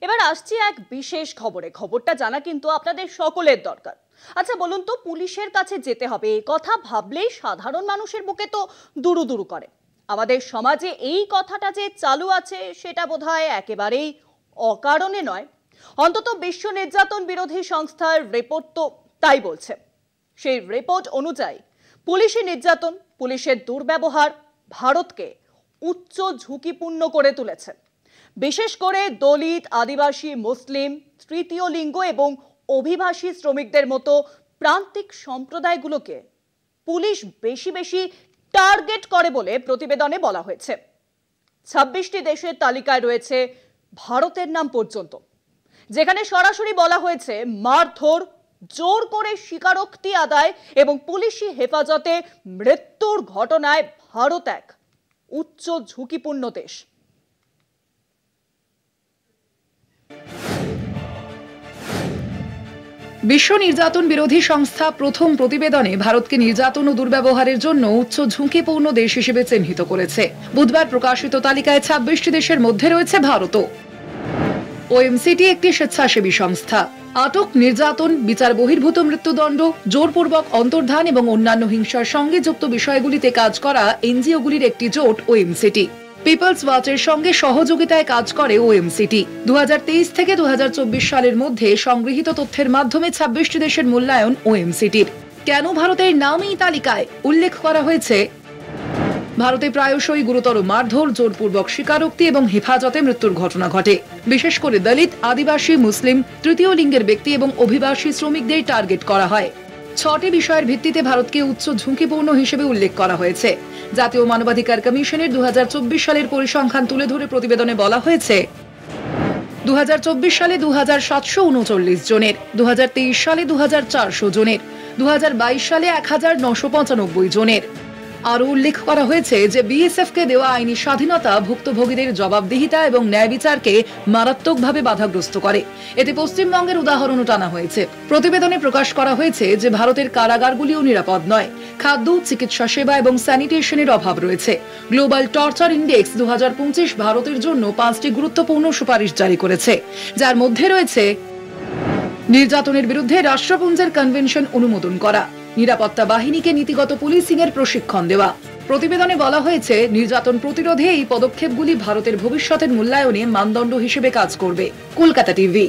এবার আসছি এক বিশেষ খবরে। খবরটা জানা কিন্তু আপনাদের সকলের দরকার। আচ্ছা বলুন তো, পুলিশের কাছে যেতে হবে এই কথা ভাবলেই সাধারণ মানুষের বুকে তো দুরু দুরু করে। আমাদের সমাজে এই কথাটা যে চালু আছে সেটা বোধহয় একেবারেই অকারণে নয়। অন্তত বিশ্ব নির্যাতন বিরোধী সংস্থার রিপোর্ট তো তাই বলছে। সেই রিপোর্ট অনুযায়ী পুলিশি নির্যাতন, পুলিশের দুর্ব্যবহার ভারতকে উচ্চ ঝুঁকিপূর্ণ করে তুলেছে। বিশেষ করে দলিত, আদিবাসী, মুসলিম, তৃতীয় লিঙ্গ এবং অভিবাসী শ্রমিকদের মতো প্রান্তিক সম্প্রদায়গুলোকে পুলিশ বেশি বেশি টার্গেট করে বলে প্রতিবেদনে বলা হয়েছে। 26টি দেশের তালিকায় রয়েছে ভারতের নাম পর্যন্ত, যেখানে সরাসরি বলা হয়েছে মারধর, জোর করে স্বীকারোক্তি আদায় এবং পুলিশি হেফাজতে মৃত্যুর ঘটনায় ভারত এক উচ্চ ঝুঁকিপূর্ণ দেশ। বিশ্ব নির্যাতন বিরোধী সংস্থা প্রথম প্রতিবেদনে ভারতকে নির্যাতন ও দুর্ব্যবহারের জন্য উচ্চ ঝুঁকিপূর্ণ দেশ হিসেবে চিহ্নিত করেছে। বুধবার প্রকাশিত তালিকায় 26টি দেশের মধ্যে রয়েছে ভারতও। ওএমসিটি একটি স্বেচ্ছাসেবী সংস্থা। আটক, নির্যাতন, বিচার বহির্ভূত মৃত্যুদণ্ড, জোরপূর্বক অন্তর্ধান এবং অন্যান্য হিংসার সঙ্গে যুক্ত বিষয়গুলিতে কাজ করা এনজিওগুলির একটি জোট ওএমসিটি। পিপলস ওয়াচের সঙ্গে সহযোগিতায় কাজ করে ওএমসিটি। 2023 থেকে 2024 সালের মধ্যে সংগৃহীত তথ্যের মাধ্যমে 26টি দেশের মূল্যায়ন ওএমসিটির। কেন ভারতের নাম এই তালিকায় উল্লেখ করা হয়েছে? ভারতে প্রায়শই গুরুতর মারধর, জোরপূর্বক স্বীকারোক্তি এবং হেফাজতে মৃত্যুর ঘটনা ঘটে। বিশেষ করে দলিত, আদিবাসী, মুসলিম, তৃতীয় লিঙ্গের ব্যক্তি এবং অভিবাসী শ্রমিকদের টার্গেট করা হয়। 6টি বিষয়ের ভিত্তিতে ভারতকে উচ্চ ঝুঁকিপূর্ণ হিসেবে উল্লেখ করা হয়েছে। জাতীয় মানবাধিকার কমিশনের 2024 সালের পরিসংখ্যান তুলে ধরে প্রতিবেদনে বলা হয়েছে 2024 সালে 2739 জনের, 2023 সালে 2400 জনের, 2022 সালে 1995 জনের। আরও উল্লেখ করা হয়েছে যে বিএসএফকে দেওয়া আইনি স্বাধীনতা ভুক্তভোগীদের জবাবদিহিতা এবং ন্যায় বিচারকে মারাত্মকভাবে বাধাগ্রস্ত করে। এতে পশ্চিমবঙ্গের উদাহরণও টানা হয়েছে। প্রতিবেদনে প্রকাশ করা হয়েছে যে ভারতের কারাগারগুলিও নিরাপদ নয়। খাদ্য, চিকিৎসা সেবা এবং স্যানিটেশনের অভাব রয়েছে। গ্লোবাল টর্চার ইন্ডেক্স 2025 ভারতের জন্য 5টি গুরুত্বপূর্ণ সুপারিশ জারি করেছে, যার মধ্যে রয়েছে নির্যাতনের বিরুদ্ধে রাষ্ট্রপুঞ্জের কনভেনশন অনুমোদন করা, নিরাপত্তা বাহিনীকে নীতিগত পুলিশিং এর প্রশিক্ষণ দেওয়া। প্রতিবেদনে বলা হয়েছে নির্যাতন প্রতিরোধে এই পদক্ষেপগুলি ভারতের ভবিষ্যতের মূল্যায়নে মানদণ্ড হিসেবে কাজ করবে। কলকাতা টিভি।